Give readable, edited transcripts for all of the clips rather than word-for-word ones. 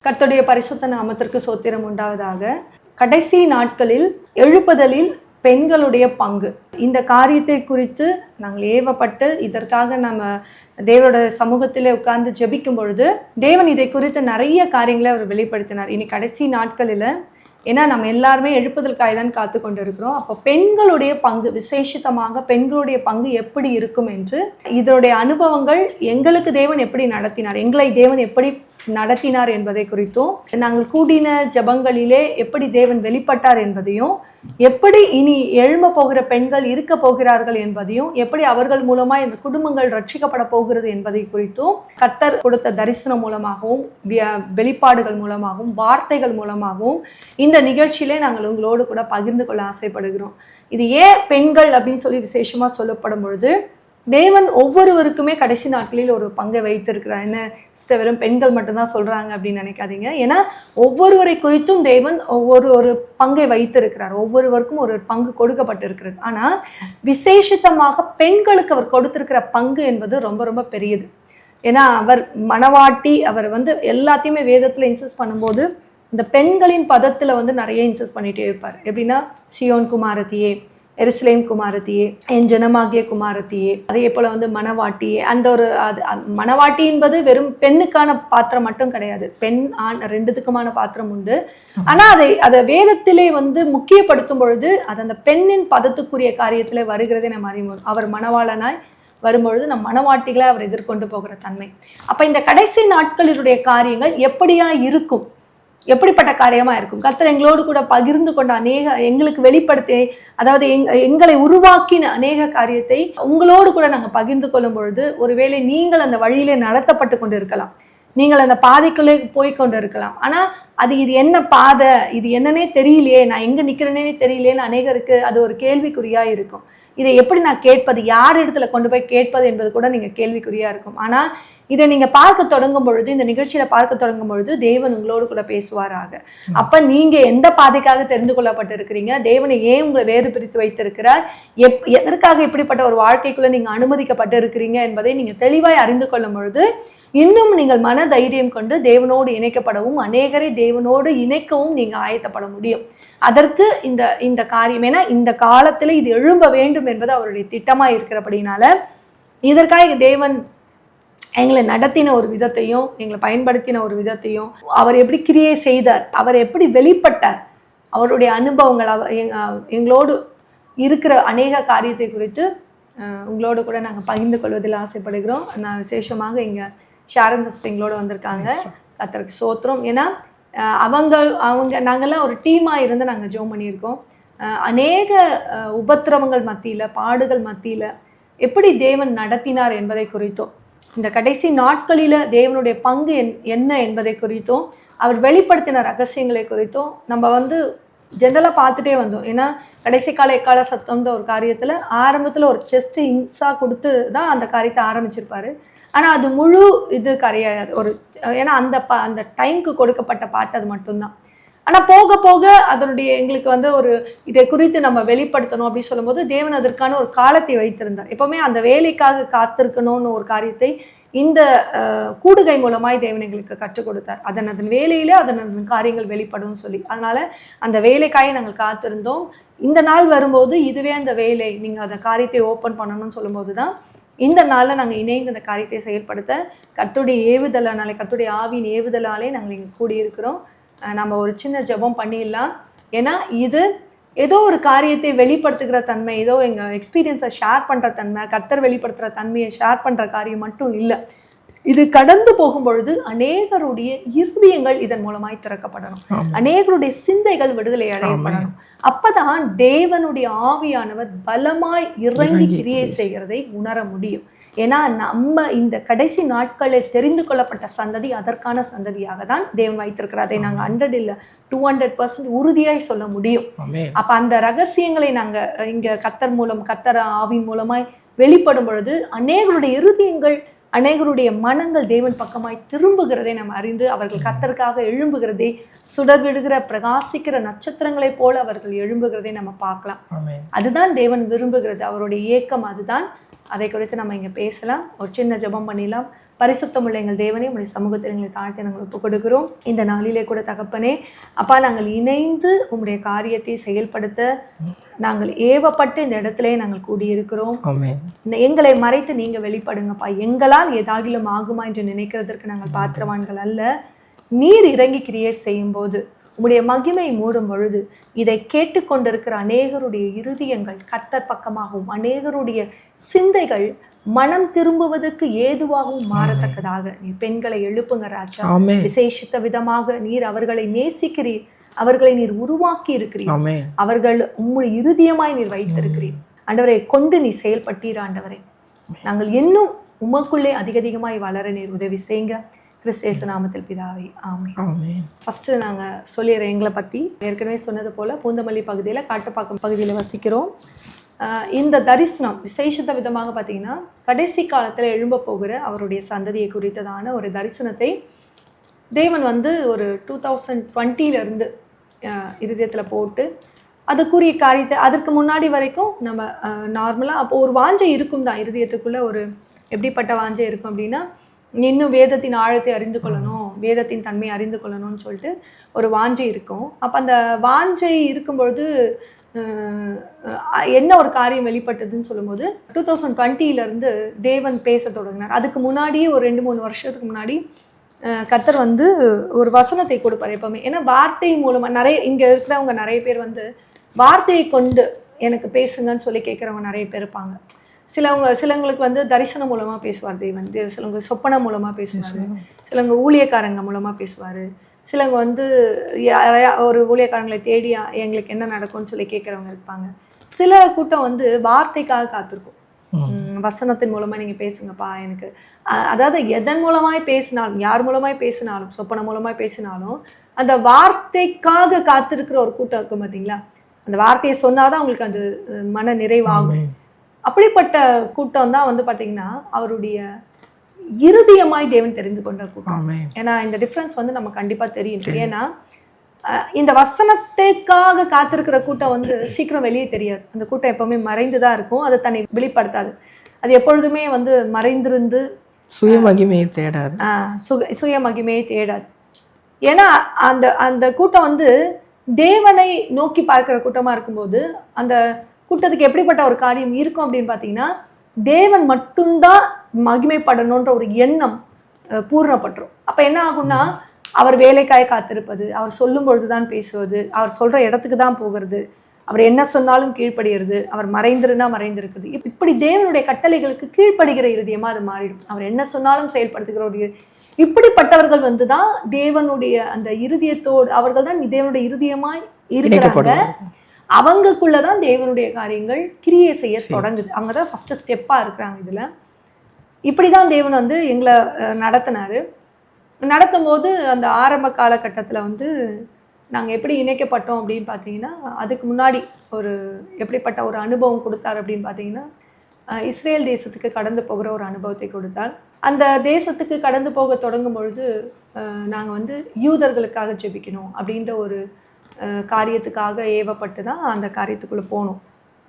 கர்த்தருடைய பரிசுத்த நாமத்திற்கு ஸ்தோத்திரம் உண்டாவதாக. கடைசி நாட்களில் எழுப்புதலில் பெண்களுடைய பங்கு, இந்த காரியத்தை குறித்து நாங்கள் ஏவப்பட்டு இதற்காக நம்ம தேவனோட சமூகத்திலே உட்கார்ந்து ஜெபிக்கும் பொழுது தேவன் இதை குறித்து நிறைய காரியங்களை அவர் வெளிப்படுத்தினார். இனி கடைசி நாட்களில், ஏன்னா நம்ம எல்லாருமே எழுப்புதலுக்காக தான் காத்து கொண்டு இருக்கிறோம். அப்போ பெண்களுடைய பங்கு, விசேஷித்தமாக பெண்களுடைய பங்கு எப்படி இருக்கும் என்று, இதனுடைய அனுபவங்கள் எங்களுக்கு தேவன் எப்படி நடத்தினார், எங்களை தேவன் எப்படி நடத்தினார் என்பதை குறித்தும், நாங்கள் கூடின ஜபங்களிலே எப்படி தேவன் வெளிப்பட்டார் என்பதையும், எப்படி இனி எழும்ப போகிற பெண்கள் இருக்க போகிறார்கள் என்பதையும், எப்படி அவர்கள் மூலமா இந்த குடும்பங்கள் ரட்சிக்கப்பட போகிறது என்பதை குறித்தும், கர்த்தர் கொடுத்த தரிசனம் மூலமாகவும் வெளிப்பாடுகள் மூலமாகவும் வார்த்தைகள் மூலமாகவும் இந்த நிகழ்ச்சியிலே நாங்கள் உங்களோடு கூட பகிர்ந்து கொள்ள ஆசைப்படுகிறோம். இது ஏன் பெண்கள் அப்படின்னு சொல்லி விசேஷமா சொல்லப்படும் பொழுது, தேவன் ஒவ்வொருவருக்குமே கடைசி நாட்களில் ஒரு பங்கை வைத்திருக்கிறார். என்ன சிஸ்டர், வெறும் பெண்கள் மட்டும்தான் சொல்றாங்க அப்படின்னு நினைக்காதீங்க. ஏன்னா ஒவ்வொருவரை குறித்தும் தேவன் ஒரு பங்கை வைத்திருக்கிறார். ஒவ்வொருவருக்கும் ஒரு பங்கு கொடுக்கப்பட்டிருக்கிறது. ஆனா விசேஷித்தமாக பெண்களுக்கு அவர் கொடுத்திருக்கிற பங்கு என்பது ரொம்ப ரொம்ப பெரியது. ஏன்னா அவர் மணவாட்டி, அவர் எல்லாத்தையுமே வேதத்துல இன்சஸ்ட் பண்ணும்போது இந்த பெண்களின் பதத்துல நிறைய இன்சஸ்ட் பண்ணிட்டே இருப்பார். எப்படின்னா, சியோன் குமாரத்தியே, எருசலேம் குமாரத்தியே, என் ஜனமாகிய குமாரத்தியே, அதே போல மணவாட்டியே. அந்த ஒரு மணவாட்டி என்பது வெறும் பெண்ணுக்கான பாத்திரம் மட்டும் கிடையாது, பெண் ஆண் ரெண்டுத்துக்குமான பாத்திரம் உண்டு. ஆனா அதை வேதத்திலே முக்கியப்படுத்தும் பொழுது அது அந்த பெண்ணின் பதத்துக்குரிய காரியத்திலே வருகிறதே நம்ம அறிவோம். அவர் மணவாளனாய் வரும்பொழுது நம் மணவாட்டிகளை அவர் எதிர்கொண்டு போகிற தன்மை. அப்ப இந்த கடைசி நாட்களினுடைய காரியங்கள் எப்படியா இருக்கும், எப்படிப்பட்ட காரியமா இருக்கும்? கர்த்தர் எங்களோடு கூட பகிர்ந்து கொண்ட எங்களுக்கு வெளிப்படுத்தி, அதாவது எங்களை உருவாக்கின அநேக காரியத்தை உங்களோடு கூட நாங்கள் பகிர்ந்து கொள்ளும் பொழுது, ஒருவேளை நீங்கள் அந்த வழியிலே நடத்தப்பட்டு கொண்டு இருக்கலாம், நீங்கள் அந்த பாதைக்குள்ளே போய்கொண்டு இருக்கலாம். ஆனா இது என்ன பாதை, இது என்னன்னே தெரியலையே, நான் எங்க நிக்கிறேனே தெரியலையேன்னு அநேகருக்கு அது ஒரு கேள்விக்குறியா இருக்கும். இதை எப்படி நான் கேட்பது, யார் இடத்துல கொண்டு போய் கேட்பது என்பது கூட நீங்க கேள்விக்குறியா இருக்கும். ஆனா இதை நீங்க பார்க்க தொடங்கும் பொழுது, இந்த நிகழ்ச்சியில பார்க்க தொடங்கும் பொழுது தேவன் உங்களோடு கூட பேசுவாராக. அப்ப நீங்க எந்த பாதைக்காக தெரிந்து கொள்ளப்பட்டு இருக்கிறீங்க, தேவனை ஏன் உங்களை வேறு பிரித்து வைத்திருக்கிறார், எதற்காக இப்படிப்பட்ட ஒரு வாழ்க்கைக்குள்ள நீங்க அனுமதிக்கப்பட்டு இருக்கிறீங்க என்பதை நீங்க தெளிவாய் அறிந்து கொள்ளும் பொழுது, இன்னும் நீங்கள் மன தைரியம் கொண்டு தேவனோடு இணைக்கப்படவும், அநேகரை தேவனோடு இணைக்கவும் நீங்க ஆயத்தப்பட முடியும். அதற்கு இந்த காரியம், ஏன்னா இந்த காலத்துல இது எழும்ப வேண்டும் என்பது அவருடைய திட்டமா இருக்கிறபடினால, இதற்காக தேவன் எங்களை நடத்தின ஒரு விதத்தையும், எங்களை பயன்படுத்தின ஒரு விதத்தையும், அவர் எப்படி கிரியை செய்தார், அவர் எப்படி வெளிப்பட்டார், அவருடைய அனுபவங்கள், எங்களோடு இருக்கிற அநேக காரியத்தை குறித்து உங்களோடு கூட நாங்கள் பகிர்ந்து கொள்வதில் ஆசைப்படுகிறோம். நான் விசேஷமாக இங்கே ஷாரன் சிஸ்டர் எங்களோட வந்திருக்காங்க. கர்த்தருக்கு ஸ்தோத்திரம். ஏன்னா நாங்கள்லாம் ஒரு டீமாக இருந்து நாங்கள் ஜெபம் பண்ணியிருக்கோம். அநேக உபத்திரவங்கள் மத்தியில், பாடுகள் மத்தியில் எப்படி தேவன் நடத்தினார் என்பதை குறித்தும், இந்த கடைசி நாட்களில் தேவனுடைய பங்கு என்ன என்பதை குறித்தும், அவர் வெளிப்படுத்தின ரகசியங்களை குறித்தும் நம்ம ஜெனரலாக பார்த்துட்டே வந்தோம். ஏன்னா கடைசி கால எக்கால சத்தம்ன்ற ஒரு காரியத்தில் ஆரம்பத்தில் ஒரு செஸ்ட் இன்ஸா கொடுத்து தான் அந்த காரியத்தை ஆரம்பிச்சிருப்பாரு. ஆனால் அது முழு இது கரையாது. ஏன்னா அந்த டைமுக்கு கொடுக்கப்பட்ட பாட்டு அது மட்டும்தான். ஆனால் போக போக அதனுடைய எங்களுக்கு ஒரு இதை குறித்து நம்ம வெளிப்படுத்தணும் அப்படின்னு சொல்லும்போது தேவன் அதற்கான ஒரு காலத்தை வைத்திருந்தார். எப்பவுமே அந்த வேலைக்காக காத்திருக்கணும்னு ஒரு காரியத்தை இந்த கூடுகை மூலமாய் தேவன் எங்களுக்கு கற்றுக் கொடுத்தார். அதன் வேலையில அதன் காரியங்கள் வெளிப்படும் சொல்லி. அதனால அந்த வேலைக்காக நாங்கள் காத்திருந்தோம். இந்த நாள் வரும்போது இதுவே அந்த வேலை, நீங்க அந்த காரியத்தை ஓப்பன் பண்ணணும்னு சொல்லும்போது தான் இந்த நாளில் நாங்கள் இணைந்து அந்த காரியத்தை செயல்படுத்த கர்த்தருடைய ஏவுதலாலே, கர்த்தருடைய ஆவியின் ஏவுதலாலே நாங்கள் இங்கே கூடியிருக்கிறோம். நம்ம ஒரு சின்ன ஜெபம் பண்ணிடலாம். ஏன்னா இது ஏதோ ஒரு காரியத்தை வெளிப்படுத்துகிற தன்மை, ஏதோ எங்கள் எக்ஸ்பீரியன்ஸை ஷேர் பண்ணுற தன்மை, கர்த்தர் வெளிப்படுத்துகிற தன்மையை ஷேர் பண்ணுற காரியம் மட்டும் இல்லை. இது கடந்து போகும் பொழுது அநேகருடைய இருதயங்கள் இதன் மூலமாய் திறக்கப்படணும், அநேகருடைய சிந்தைகள் விடுதலை அடையப்படணும். அப்பதான் தேவனுடைய ஆவியானவர் பலமாய் இறங்கி கிரியை செய்கிறதை உணர முடியும். ஏன்னா நம்ம இந்த கடைசி நாட்களில் தெரிந்து கொள்ளப்பட்ட சந்ததி அதற்கான சந்ததியாக தான் தேவன் வைத்திருக்கிறார். அதை நாங்கள் 100 இல்லை 200% உறுதியாய் சொல்ல முடியும். அப்ப அந்த ரகசியங்களை நாங்கள் இங்க கர்த்தர் ஆவின் மூலமாய் வெளிப்படும் பொழுது அநேகருடைய இருதயங்கள், அநேகருடைய மனங்கள் தேவன் பக்கமாய் திரும்புகிறதை நம்ம அறிந்து அவர்கள் கர்த்தருக்காக எழும்புகிறதை, சுடர் விடுகிற பிரகாசிக்கிற நட்சத்திரங்களைப் போல அவர்கள் எழும்புகிறதை நம்ம பார்க்கலாம். அதுதான் தேவன் விரும்புகிறது. அவருடைய ஏக்கம் அதுதான். அதை குறித்து நம்ம இங்கே பேசலாம். ஒரு சின்ன ஜெபம் பண்ணிடலாம். பரிசுத்தமுள்ள எங்கள் தேவனே, உங்களுடைய சமூகத்தில் எங்களை தாழ்த்தி நாங்கள் ஒப்புக் கொடுக்கிறோம். இந்த நாளிலே கூட தகப்பனே, அப்பா, நாங்கள் இணைந்து உங்களுடைய காரியத்தை செயல்படுத்த நாங்கள் ஏவப்பட்டு இந்த இடத்திலே நாங்கள் கூடியிருக்கிறோம். எங்களை மறைத்து நீங்க வெளிப்படுங்கப்பா. எங்களால் ஏதாகிலும் ஆகுமா என்று நினைக்கிறதற்கு நாங்கள் பாத்திரவான்கள் அல்ல. நீர் இறங்கி கிரியை செய்யும் போது, உம்முடைய மகிமை மூடும் பொழுது, இதை கேட்டுக்கொண்டிருக்கிற அநேகருடைய இருதயங்கள் கர்த்தர் பக்கமாகவும், அநேகருடைய சிந்தைகள் மனம் திரும்புவதற்கு ஏதுவாகவும் மாறத்தக்கதாக நீர் பெண்களை எழுப்புங்க ராஜா. விசேஷித்த விதமாக நீர் அவர்களை நேசிக்கிறீர், அவர்களை நீர் உருவாக்கி இருக்கிறீர், அவர்கள் உம்முடைய இருதயமாய் நீர் வைத்திருக்கிறீர். ஆண்டவரை கொண்டு நீ செயல்பட்டீர். ஆண்டவரை நாங்கள் இன்னும் உமக்குள்ளே அதிகமாய் வளர நீர் உதவி செய்யுங்க. கிறிஸ்து நாமத்தில் பிதாவே, ஆமென். ஃபர்ஸ்ட் நாங்கள் சொல்லிடுறேன் எங்களை பற்றி. ஏற்கனவே சொன்னது போல் பூந்தமல்லி பகுதியில், காட்டுப்பாக்கம் பகுதியில் வசிக்கிறோம். இந்த தரிசனம் விசேஷித்த விதமாக பார்த்தீங்கன்னா, கடைசி காலத்தில் எழும்ப போகிற அவருடைய சந்ததியை குறித்ததான ஒரு தரிசனத்தை தேவன் ஒரு 2020 இருதயத்தில் போட்டு அதுக்குரிய காரியத்தை, அதற்கு முன்னாடி வரைக்கும் நம்ம நார்மலாக அப்போ ஒரு வாஞ்சை இருக்கும் தான் இருதயத்துக்குள்ளே. ஒரு எப்படிப்பட்ட வாஞ்சை இருக்கும் அப்படின்னா, இன்னும் வேதத்தின் ஆழத்தை அறிந்து கொள்ளணும், வேதத்தின் தன்மையை அறிந்து கொள்ளணும்னு சொல்லிட்டு ஒரு வாஞ்சை இருக்கும். அப்போ அந்த வாஞ்சை இருக்கும்பொழுது என்ன ஒரு காரியம் வெளிப்பட்டதுன்னு சொல்லும்போது, 2020 தேவன் பேச தொடங்கினார். அதுக்கு முன்னாடியே ஒரு 2-3 வருஷத்துக்கு முன்னாடி கர்த்தர் ஒரு வசனத்தை கொடுப்பார் எப்பவுமே. ஏன்னா வார்த்தை மூலமாக நிறைய இங்கே இருக்கிறவங்க நிறைய பேர் வார்த்தையை கொண்டு எனக்கு பேசுங்கன்னு சொல்லி கேட்குறவங்க நிறைய பேர் இருப்பாங்க. சிலவங்களுக்கு தரிசனம் மூலமாக பேசுவார் தேவன், சிலவங்க சொப்பனம் மூலமாக பேசுவார், சிலவங்க ஊழியக்காரங்க மூலமாக பேசுவார், சிலவங்க யாரையா ஒரு ஊழியக்காரங்களை தேடி எங்களுக்கு என்ன நடக்கும்னு சொல்லி கேட்குறவங்க இருப்பாங்க. சில கூட்டம் வார்த்தைக்காக காத்திருக்கும். வசனத்தின் மூலமாக நீங்கள் பேசுங்கப்பா எனக்கு, அதாவது எதன் மூலமாய் பேசினாலும், யார் மூலமாய் பேசினாலும், சொப்பனம் மூலமாய் பேசினாலும், அந்த வார்த்தைக்காக காத்திருக்கிற ஒரு கூட்டம் இருக்கும் பார்த்தீங்களா. அந்த வார்த்தையை சொன்னாதான் அவங்களுக்கு அது மன நிறைவாகும். அப்படிப்பட்ட கூட்டம் தான் பார்த்தீங்கன்னா அவருடைய இருதயமாய் தேவன் தெரிந்து கொண்ட கூட்டம். ஏன்னா இந்த டிஃப்ரென்ஸ் நம்ம கண்டிப்பாக தெரியும். ஏன்னா இந்த வசனத்துக்காக காத்திருக்கிற கூட்டம் சீக்கிரம் வெளியே தெரியாது. அந்த கூட்டம் எப்பவுமே மறைந்துதான் இருக்கும், அது தன்னை வெளிப்படுத்தாது. அது எப்பொழுதுமே மறைந்திருந்து சுயமகிமையை தேடாது, சுயமகிமையை தேடாது. ஏன்னா அந்த அந்த கூட்டம் தேவனை நோக்கி பார்க்கிற கூட்டமா இருக்கும்போது, அந்த கூட்டத்துக்கு எப்படிப்பட்ட ஒரு காரியம் இருக்கும் அப்படின்னு பார்த்தீங்கன்னா, தேவன் மட்டும்தான் மகிமைப்படணுன்ற ஒரு எண்ணம் பூர்ணப்பட்டுரும். அப்போ என்ன ஆகும்னா, அவர் வேலைக்காய் காத்திருப்பது, அவர் சொல்லும் பொழுதுதான் பேசுவது, அவர் சொல்ற இடத்துக்கு தான் போகிறது, அவர் என்ன சொன்னாலும் கீழ்ப்படுகிறது, அவர் மறைந்திருந்தா மறைந்திருக்குது. இப்படி தேவனுடைய கட்டளைகளுக்கு கீழ்ப்படுகிற இருதயமா அது மாறிடும். அவர் என்ன சொன்னாலும் செயல்படுத்துகிற ஒரு இப்படிப்பட்டவர்கள் தான் தேவனுடைய அந்த இருதயத்தோடு, அவர்கள் தான் தேவனுடைய இருதயமாய் இருக்கிறாங்க. அவங்களுக்குள்ளதான் தேவனுடைய காரியங்கள் கிரியை செய்ய தொடங்குது. அவங்க தான் ஃபர்ஸ்ட் ஸ்டெப்பா இருக்கிறாங்க. இதுல இப்படிதான் தேவன் எங்களை நடத்தினாரு. நடத்தும் போது அந்த ஆரம்ப காலகட்டத்தில் நாங்கள் எப்படி இணைக்கப்பட்டோம் அப்படின்னு பார்த்தீங்கன்னா, அதுக்கு முன்னாடி எப்படிப்பட்ட ஒரு அனுபவம் கொடுத்தார் அப்படின்னு பார்த்தீங்கன்னா, இஸ்ரேல் தேசத்துக்கு கடந்து போகிற ஒரு அனுபவத்தை கொடுத்தார். அந்த தேசத்துக்கு கடந்து போக தொடங்கும் பொழுது நாங்கள் யூதர்களுக்காக ஜெபிக்கணும் அப்படின்ற ஒரு காரியத்துக்காக ஏவப்பட்டு தான் அந்த காரியத்துக்குள்ளே போனோம்.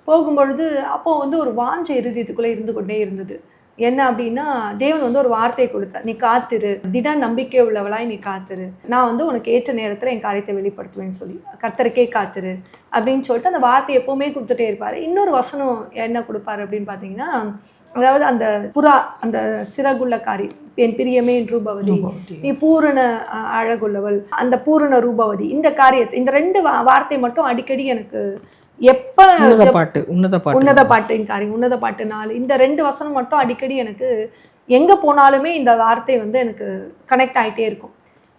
போகும்பொழுது அப்போது ஒரு வாஞ்சை இருதயத்துக்குள்ளே இருந்து கொண்டே இருந்தது. என்ன அப்படின்னா, தேவன் ஒரு வார்த்தையை கொடுத்தார். நீ காத்திரு, திட நம்பிக்கை உள்ளவளாய் நீ காத்திரு, நான் உனக்கு ஏற்ற நேரத்தில் என் காரியத்தை வெளிப்படுத்துவேன்னு சொல்லி, கர்த்தருக்கே காத்திரு அப்படின்னு சொல்லிட்டு அந்த வார்த்தையை எப்போவுமே கொடுத்துட்டே இருப்பார். இன்னொரு வசனம் என்ன கொடுப்பாரு அப்படின்னு பார்த்தீங்கன்னா, அதாவது அந்த புறா, அந்த சிறகுள்ள காரி, என் பிரியமே ரூபவதி, நீ பூரண அழகுள்ளவள், அந்த பூரண ரூபவதி, இந்த காரியத்தை, இந்த 2 வார்த்தை மட்டும் அடிக்கடி எனக்கு எப்ப உன்னத பாட்டின் காரியம், உன்னத பாட்டு 4, இந்த 2 வசனம் மட்டும் அடிக்கடி எனக்கு எங்க போனாலுமே இந்த வார்த்தை எனக்கு கனெக்ட் ஆகிட்டே இருக்கும்.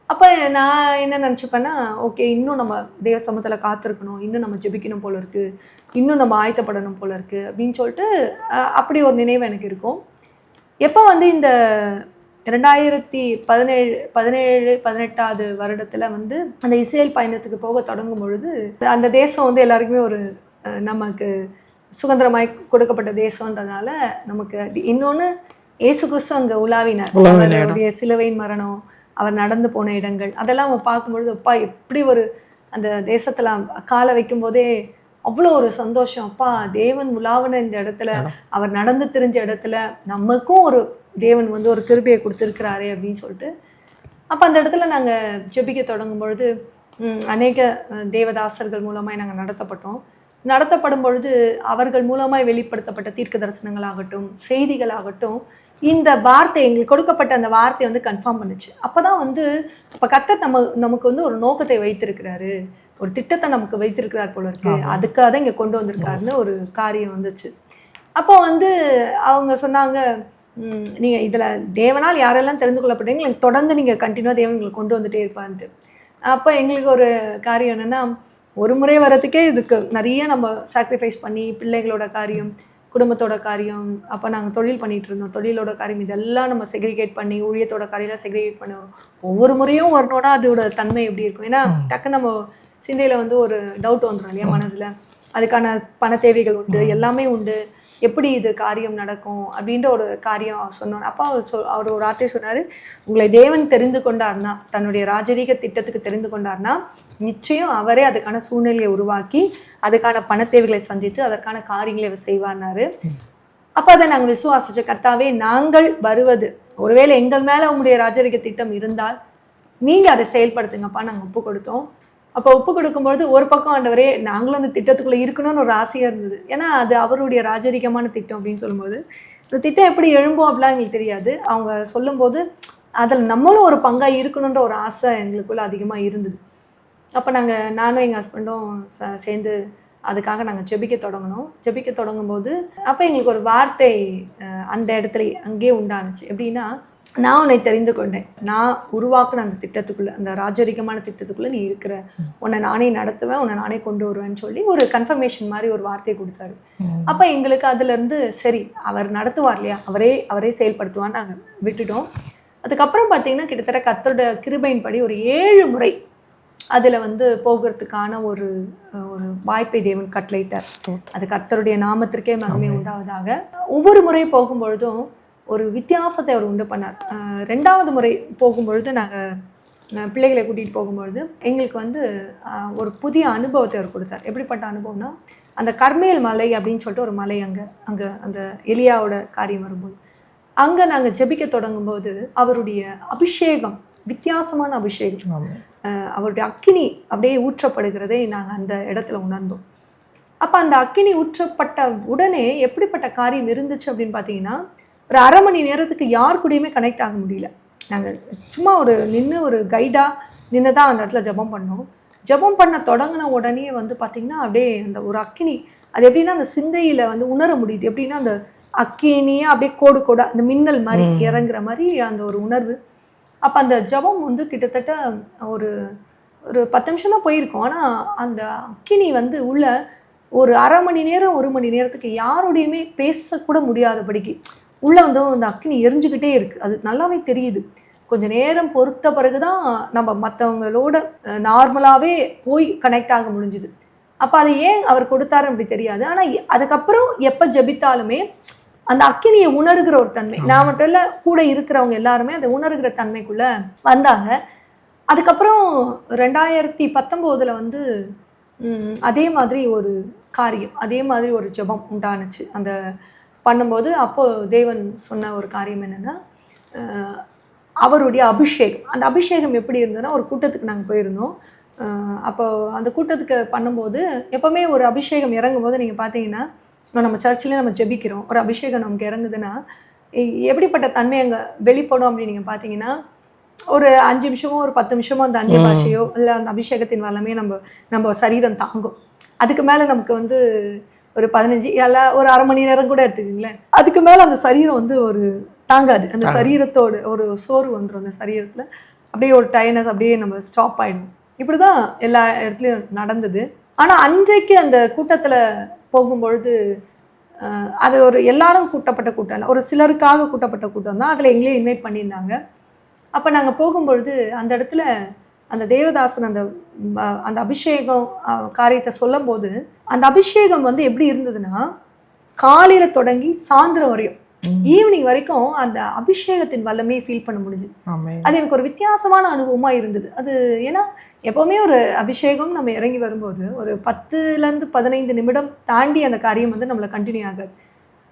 அப்போ நான் என்ன நினச்சிப்பேன்னா, ஓகே, இன்னும் நம்ம தேவ சமூகத்தில் காத்திருக்கணும், இன்னும் நம்ம ஜெபிக்கணும் போல இருக்குது, இன்னும் நம்ம ஆயத்தப்படணும் போல இருக்குது அப்படின்னு சொல்லிட்டு அப்படி ஒரு நினைவு எனக்கு இருக்கும். எப்போ இந்த 2017-18 வருடத்தில் அந்த இஸ்ரேல் பயணத்துக்கு போக தொடங்கும் பொழுது, அந்த தேசம் எல்லாருக்குமே ஒரு நமக்கு சுதந்திரமாய் கொடுக்கப்பட்ட தேசம்ன்றதுனால நமக்கு இன்னொன்று இயேசு கிறிஸ்து அங்கே உலாவினார். அவருடைய சிலுவையின் மரணம், அவர் நடந்து போன இடங்கள், அதெல்லாம் பார்க்கும்பொழுது அப்பா எப்படி ஒரு அந்த தேசத்தில் காலை வைக்கும் போதே அவ்வளோ ஒரு சந்தோஷம். அப்பா தேவன் உலாவின இந்த இடத்துல, அவர் நடந்து தெரிஞ்ச இடத்துல நமக்கும் ஒரு தேவன் வந்து ஒரு கிருபையை கொடுத்துருக்கிறாரே அப்படின்னு சொல்லிட்டு, அப்போ அந்த இடத்துல நாங்கள் ஜெபிக்க தொடங்கும் பொழுது அநேக தேவதாசர்கள் மூலமாய் நாங்கள் நடத்தப்படும் பொழுது அவர்கள் மூலமாய் வெளிப்படுத்தப்பட்ட தீர்க்க தரிசனங்களாகட்டும், செய்திகளாகட்டும், இந்த வார்த்தை எங்களுக்கு கொடுக்கப்பட்ட அந்த வார்த்தையை வந்து கன்ஃபார்ம் பண்ணுச்சு. அப்போ தான் வந்து இப்போ கர்த்தர் நமக்கு வந்து ஒரு நோக்கத்தை வைத்திருக்கிறாரு, ஒரு திட்டத்தை நமக்கு வைத்திருக்கிறார் போல இருக்கு, அதுக்காக தான் இங்கே கொண்டு வந்திருக்காருன்னு ஒரு காரியம் வந்துச்சு. அப்போ வந்து அவங்க சொன்னாங்க, நீங்கள் இதில் தேவனால் யாரெல்லாம் தெரிந்து கொள்ளப்படுறீங்க தொடர்ந்து நீங்கள் கண்டினியூவாக தேவன் எங்களுக்கு கொண்டு வந்துட்டே இருப்பான்ட்டு. அப்போ எங்களுக்கு ஒரு காரியம் என்னென்னா, ஒரு முறை வரத்துக்கே இதுக்கு நிறைய நம்ம சாக்ரிஃபைஸ் பண்ணி பிள்ளைகளோட காரியம், குடும்பத்தோட காரியம், அப்போ நாங்கள் தொழில் பண்ணிகிட்டு இருந்தோம், தொழிலோட காரியம் இதெல்லாம் நம்ம செக்ரிகேட் பண்ணி, ஊழியத்தோட காரியெல்லாம் செக்ரிகேட் பண்ணி ஒவ்வொரு முறையும் வரணுன்னா அதோட தன்மை எப்படி இருக்கும்? ஏன்னா டக்கு நம்ம சிந்தையில் வந்து ஒரு டவுட் வந்துடும் இல்லையா மனசில், அதுக்கான பண தேவைகள் உண்டு, எல்லாமே உண்டு, எப்படி இது காரியம் நடக்கும் அப்படின்ற ஒரு காரியம் சொன்னோம். அப்போ அவர் ஒரு வார்த்தை சொன்னார், உங்களை தேவன் தெரிந்து கொண்டார்னா, தன்னுடைய ராஜரீக திட்டத்துக்கு தெரிந்து கொண்டார்னா நிச்சயம் அவரே அதுக்கான சூழ்நிலையை உருவாக்கி அதுக்கான பண தேவைகளை சந்தித்து அதற்கான காரியங்களை அவர் செய்வார்னாரு. அப்போ அதை நாங்கள் விசுவாசிச்ச கர்த்தாவே, நாங்கள் வருவது ஒருவேளை எங்கள் மேலே உங்களுடைய ராஜரீக திட்டம் இருந்தால் நீங்கள் அதை செயல்படுத்துங்கப்பா நாங்கள் ஒப்பு கொடுத்தோம். அப்போ ஒப்பு கொடுக்கும்பொழுது ஒரு பக்கம் ஆண்டவரே நாங்களும் அந்த திட்டத்துக்குள்ளே இருக்கணும்னு ஒரு ஆசையாக இருந்தது. ஏன்னா அது அவருடைய ராஜரீகமான திட்டம் அப்படின்னு சொல்லும்போது இந்த திட்டம் எப்படி எழும்போம் அப்படிலாம் எங்களுக்கு தெரியாது. அவங்க சொல்லும்போது அதில் நம்மளும் ஒரு பங்காக இருக்கணுன்ற ஒரு ஆசை எங்களுக்குள்ளே அதிகமாக இருந்தது. அப்போ நானும் எங்கள் ஹஸ்பண்டும் சேர்ந்து அதுக்காக நாங்கள் ஜெபிக்க தொடங்கும்போது அப்போ எங்களுக்கு ஒரு வார்த்தை அந்த இடத்துல அங்கேயே உண்டானுச்சு. எப்படின்னா, நான் உன்னை தெரிந்து கொண்டேன், நான் உருவாக்குன அந்த திட்டத்துக்குள்ளே, அந்த ராஜரிகமான திட்டத்துக்குள்ளே நீ இருக்கிற, உன்னை நானே நடத்துவேன், உன்னை நானே கொண்டு வருவேன்னு சொல்லி ஒரு கன்ஃபர்மேஷன் மாதிரி ஒரு வார்த்தையை கொடுத்தாரு. அப்போ எங்களுக்கு அதுலேருந்து சரி அவர் நடத்துவார் இல்லையா, அவரே செயல்படுத்துவான்னு நாங்கள் விட்டுட்டோம். அதுக்கப்புறம் பார்த்தீங்கன்னா கிட்டத்தட்ட கர்த்தரோட கிருபையின்படி ஒரு 7 முறை அதில் வந்து போகிறதுக்கான ஒரு வாய்ப்பை தேவன் கட்டளையிட்டார். அது கர்த்தருடைய நாமத்திற்கே மகிமை உண்டாவதாக. ஒவ்வொரு முறை போகும்பொழுதும் ஒரு வித்தியாசத்தை அவர் உண்டு பண்ணார். 2வது முறை போகும்பொழுது நாங்கள் பிள்ளைகளை கூட்டிகிட்டு போகும்பொழுது எங்களுக்கு வந்து ஒரு புதிய அனுபவத்தை அவர் கொடுத்தார். எப்படிப்பட்ட அனுபவம்னா, அந்த கர்மேல் மலை அப்படின்னு சொல்லிட்டு ஒரு மலை அங்கே அந்த எலியாவோட காரியம் வரும்போது அங்கே நாங்கள் ஜெபிக்க தொடங்கும்போது அவருடைய அபிஷேகம், வித்தியாசமான அபிஷேகம், அவருடைய அக்கினி அப்படியே ஊற்றப்படுகிறதை நாங்கள் அந்த இடத்துல உணர்ந்தோம். அப்போ அந்த அக்கினி ஊற்றப்பட்ட உடனே எப்படிப்பட்ட காரியம் இருந்துச்சு அப்படின்னு பார்த்தீங்கன்னா, ஒரு 1/2 மணி நேரத்துக்கு யார் கூடயுமே கனெக்ட் ஆக முடியல. நாங்கள் சும்மா ஒரு கைடாக நின்று தான் அந்த இடத்துல ஜெபம் பண்ணோம். ஜெபம் பண்ண தொடங்கின உடனே வந்து பார்த்திங்கன்னா அப்படியே அந்த ஒரு அக்கினி, அது எப்படின்னா அந்த சிந்தையில் வந்து உணர முடியுது. எப்படின்னா அந்த அக்கினியே அப்படியே கோடு அந்த மின்னல் மாதிரி இறங்குற மாதிரி அந்த ஒரு உணர்வு. அப்போ அந்த ஜெபம் வந்து கிட்டத்தட்ட ஒரு 10 நிமிஷம் தான் போயிருக்கோம். ஆனால் அந்த அக்கினி வந்து உள்ள ஒரு 1/2 மணி நேரம் 1 மணி நேரத்துக்கு யாரோடையுமே பேசக்கூட முடியாதபடிக்கு உள்ளே வந்து அந்த அக்கினி எரிஞ்சுக்கிட்டே இருக்குது. அது நல்லாவே தெரியுது. கொஞ்சம் நேரம் பொறுத்த பிறகு தான் நம்ம மற்றவங்களோட நார்மலாகவே போய் கனெக்ட் ஆக முடிஞ்சுது. அப்போ அதை ஏன் அவர் கொடுத்தாரு அப்படி தெரியாது. ஆனால் அதுக்கப்புறம் எப்போ ஜெபித்தாலுமே அந்த அக்கினியை உணர்கிற ஒரு தன்மை, நான் மட்டும் இல்லை கூட இருக்கிறவங்க எல்லாருமே அந்த உணர்கிற தன்மைக்குள்ளே வந்தாங்க. அதுக்கப்புறம் 2019 வந்து அதே மாதிரி ஒரு காரியம், அதே மாதிரி ஒரு ஜெபம் உண்டானுச்சு அந்த பண்ணும்போது. அப்போது தேவன் சொன்ன ஒரு காரியம் என்னென்னா, அவருடைய அபிஷேகம், அந்த அபிஷேகம் எப்படி இருந்ததுன்னா, ஒரு கூட்டத்துக்கு நாங்கள் போயிருந்தோம். அப்போ அந்த கூட்டத்துக்கு பண்ணும்போது எப்போவுமே ஒரு அபிஷேகம் இறங்கும் போது நீங்கள் பார்த்தீங்கன்னா, நம்ம சர்ச்சில் நம்ம ஜெபிக்கிறோம், ஒரு அபிஷேகம் நமக்கு இறங்குதுன்னா எப்படிப்பட்ட தன்மை அங்கே வெளிப்படும் அப்படின்னு நீங்கள் பார்த்தீங்கன்னா, ஒரு 5 நிமிஷமோ ஒரு 10 நிமிஷமோ அந்த அந்நிய பாஷையோ இல்லை அந்த அபிஷேகத்தின் வல்லமே நம்ம சரீரம் தாங்கும். அதுக்கு மேலே நமக்கு வந்து ஒரு 15 இல்லை ஒரு 1/2 மணி நேரம் கூட எடுத்துக்கிங்களேன், அதுக்கு மேலே அந்த சரீரம் வந்து ஒரு தாங்காது. அந்த சரீரத்தோட ஒரு சோர்வு வந்துடும் அந்த சரீரத்தில், அப்படியே ஒரு டயர்னஸ், அப்படியே நம்ம ஸ்டாப் ஆகிடும். இப்படி தான் எல்லா இடத்துலையும் நடந்தது. ஆனால் அன்றைக்கு அந்த கூட்டத்தில் போகும்பொழுது அது ஒரு எல்லாரும் கூட்டப்பட்ட கூட்டம் இல்லை, ஒரு சிலருக்காக கூட்டப்பட்ட கூட்டம் தான். அதில் எங்களையும் இன்வைட் பண்ணியிருந்தாங்க. அப்போ நாங்கள் போகும்பொழுது அந்த இடத்துல அந்த தேவதாசன் அந்த அபிஷேகம் காரியத்தை சொல்லும் போது அந்த அபிஷேகம் வந்து எப்படி இருந்ததுன்னா, காலையில் தொடங்கி சாயந்தரம் வரையும் ஈவினிங் வரைக்கும் அந்த அபிஷேகத்தின் வல்லமே ஃபீல் பண்ண முடிஞ்சுது. ஆமென். அது எனக்கு ஒரு வித்தியாசமான அனுபவமா இருந்தது. அது ஏன்னா எப்போவுமே ஒரு அபிஷேகம் நம்ம இறங்கி வரும்போது ஒரு 10லேருந்து 15 நிமிடம் தாண்டி அந்த காரியம் வந்து நம்மளை கண்டினியூ ஆகாது.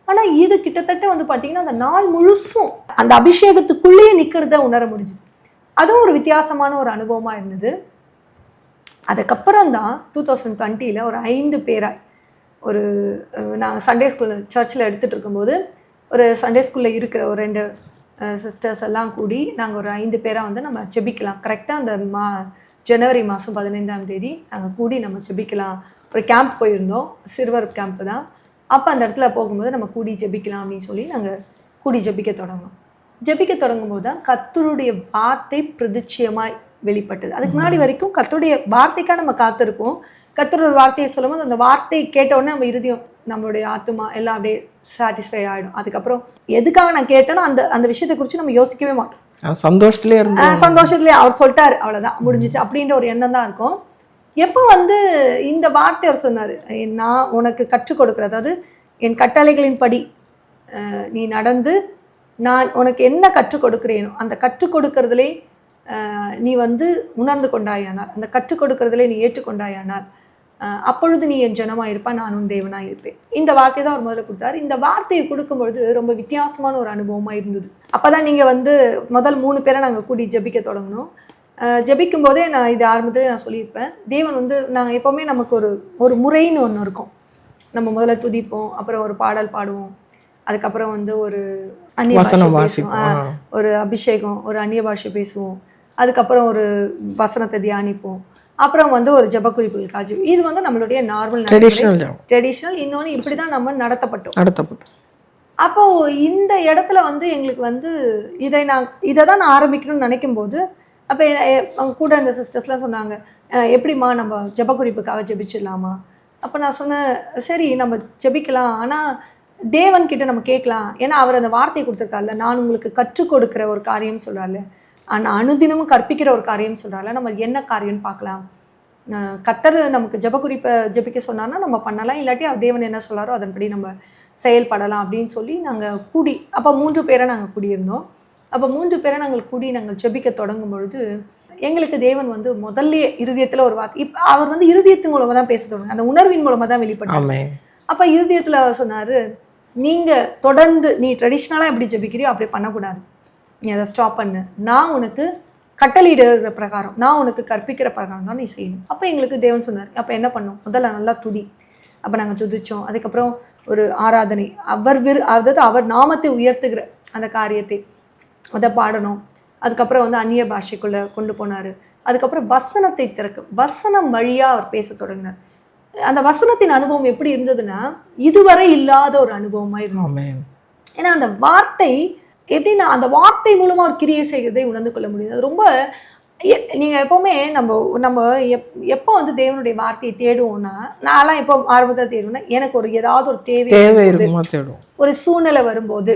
ஆனால் இது கிட்டத்தட்ட வந்து பார்த்தீங்கன்னா அந்த நாள் முழுசும் அந்த அபிஷேகத்துக்குள்ளேயே நிற்கிறத உணர முடிஞ்சுது. அதுவும் ஒரு வித்தியாசமான ஒரு அனுபவமாக இருந்தது. அதுக்கப்புறம் தான் 2020 ஒரு 5 பேராக ஒரு நாங்கள் சண்டே ஸ்கூலில் சர்ச்சில் எடுத்துகிட்டு இருக்கும்போது ஒரு சண்டே ஸ்கூலில் இருக்கிற ஒரு 2 சிஸ்டர்ஸ் எல்லாம் கூடி நாங்கள் ஒரு 5 பேராக வந்து நம்ம ஜெபிக்கலாம். கரெக்டாக அந்த ஜனவரி மாதம் 15ஆம் தேதி நாங்கள் கூடி நம்ம ஜெபிக்கலாம். ஒரு கேம்ப் போயிருந்தோம், சிறுவர் கேம்ப்பு தான். அப்போ அந்த இடத்துல போகும்போது நம்ம கூடி ஜெபிக்கலாம் அப்படின்னு சொல்லி நாங்கள் கூடி ஜெபிக்க தொடங்கினோம். ஜெபிக்க தொடங்கும்போது தான் கர்த்தருடைய வார்த்தை பிரதிச்சயமாய் வெளிப்பட்டது. அதுக்கு முன்னாடி வரைக்கும் கர்த்தருடைய வார்த்தைக்காக நம்ம காத்திருப்போம். கர்த்தர் ஒரு வார்த்தையை சொல்லும்போது அந்த வார்த்தையை கேட்டவுடனே நம்ம இருதயம், நம்மளுடைய ஆத்துமா எல்லாம் அப்படியே சாட்டிஸ்ஃபை ஆகிடும். அதுக்கப்புறம் எதுக்காக நான் கேட்டேனோ அந்த அந்த விஷயத்தை குறித்து நம்ம யோசிக்கவே மாட்டோம். சந்தோஷத்துலேயே சந்தோஷத்துலேயே அவர் சொல்லிட்டாரு, அவ்வளோதான் முடிஞ்சிச்சு அப்படின்ற ஒரு எண்ணம் தான் இருக்கும். எப்போ வந்து இந்த வார்த்தை அவர் சொன்னார், நான் உனக்கு கற்றுக் கொடுக்குற, அதாவது என் கட்டளைகளின் படி நீ நடந்து நான் உனக்கு என்ன கற்றுக் கொடுக்குறேனோ அந்த கற்றுக் கொடுக்கறதுலே நீ வந்து உணர்ந்து கொண்டாயானால், அந்த கற்றுக் கொடுக்கறதுலே நீ ஏற்றுக்கொண்டாயானால் அப்பொழுது நீ என் ஜனமாக இருப்பா, நான் உன் தேவனாக இருப்பேன். இந்த வார்த்தையை தான் அவர் முதல்ல கொடுத்தாரு. இந்த வார்த்தையை கொடுக்கும்பொழுது ரொம்ப வித்தியாசமான ஒரு அனுபவமாக இருந்தது. அப்போ தான் நீங்கள் வந்து முதல் 3 பேரை நாங்கள் கூடி ஜெபிக்க தொடங்கினோம். ஜெபிக்கும் போதே நான் இது ஆரம்பத்திலே நான் சொல்லியிருப்பேன், தேவன் வந்து நாங்கள் எப்போவுமே நமக்கு ஒரு முறைன்னு ஒன்று இருக்கும். நம்ம முதல்ல துதிப்போம், அப்புறம் ஒரு பாடல் பாடுவோம், அதுக்கப்புறம் வந்து ஒரு அந்நிய பாஷை பேசுவோம், ஒரு அபிஷேகம், ஒரு அந்நிய பாஷை பேசுவோம், அதுக்கப்புறம் ஒரு வசனத்தை தியானிப்போம், அப்புறம் வந்து ஒரு ஜெப குறிப்புகள் காட்சி. இது வந்து நம்மளுடைய நார்மல் ட்ரெடிஷ்னல். இன்னொன்று இப்படி தான் நம்ம நடத்தப்பட்டோம். அப்போது இந்த இடத்துல வந்து எங்களுக்கு வந்து இதை தான் நான் ஆரம்பிக்கணும்னு நினைக்கும் போது, அப்போ அவங்க கூட இந்த சிஸ்டர்ஸ்லாம் சொன்னாங்க, எப்படிம்மா நம்ம ஜெப குறிப்புக்காக ஜெபிச்சிடலாமா? அப்போ நான் சொன்னேன், சரி நம்ம ஜெபிக்கலாம், ஆனால் தேவன்கிட்ட நம்ம கேட்கலாம். ஏன்னா அவர் அந்த வார்த்தையை கொடுத்துருக்காருல, நான் உங்களுக்கு கற்றுக் கொடுக்குற ஒரு காரியம் சொல்கிறார்ல, ஆனால் அனுதினமும் கற்பிக்கிற ஒரு காரியம் சொல்கிறார்ல, நம்ம என்ன காரியம்னு பார்க்கலாம். கர்த்தர் நமக்கு ஜெப குறிப்பை ஜெபிக்க சொன்னார்னா நம்ம பண்ணலாம், இல்லாட்டி தேவன் என்ன சொல்லாரோ அதன்படி நம்ம செயல்படலாம் அப்படின்னு சொல்லி நாங்கள் கூடி, அப்போ 3 பேரை நாங்கள் கூடியிருந்தோம். அப்போ 3 பேரை நாங்கள் ஜெபிக்க தொடங்கும் பொழுது எங்களுக்கு தேவன் வந்து முதல்ல இருதயத்தில் ஒரு வார்த்தை, அவர் வந்து இருதயத்தின் மூலமாக தான் பேச தொடங்க, அந்த உணர்வின் மூலமாக தான் வெளிப்பட்டாங்க. அப்போ இருதயத்தில் சொன்னார், நீங்கள் தொடர்ந்து நீ ட்ரெடிஷ்னலாக எப்படி ஜெபிக்கிறியோ அப்படி பண்ணக்கூடாது, நீ அதை ஸ்டாப் பண்ணு, நான் உனக்கு கட்டளையிடுற பிரகாரம், நான் உனக்கு கற்பிக்கிற பிரகாரம் தான் நீ செய்யணும். அப்போ எங்களுக்கு தேவன் சொன்னார். அப்போ என்ன பண்ணோம், முதல்ல நல்லா துதி. அப்போ நாங்கள் துதித்தோம். அதுக்கப்புறம் ஒரு ஆராதனை, அதாவது அவர் நாமத்தை உயர்த்துகிற அந்த காரியத்தை அதை பாடணும். அதுக்கப்புறம் வந்து அந்நிய பாஷைக்குள்ளே கொண்டு போனார். அதுக்கப்புறம் வசனத்தை வசனம் வழியாக அவர் பேச தொடங்கினார். அந்த வசனத்தின் அனுபவம் எப்படி இருந்ததுன்னா இதுவரை இல்லாத ஒரு அனுபவமாக இருந்தது. ஏன்னா அந்த வார்த்தை எப்படின்னா அந்த வார்த்தை மூலமாக ஒரு கிரியை செய்கிறதை உணர்ந்து கொள்ள முடியுது. அது ரொம்ப நீங்கள் எப்போவுமே நம்ம எப்போ வந்து தேவனுடைய வார்த்தையை தேடுவோம்னா, நான்லாம் எப்போ ஆரம்பத்தில் தேடுவேன்னா எனக்கு ஏதாவது ஒரு தேவை, ஒரு சூழ்நிலை வரும்போது,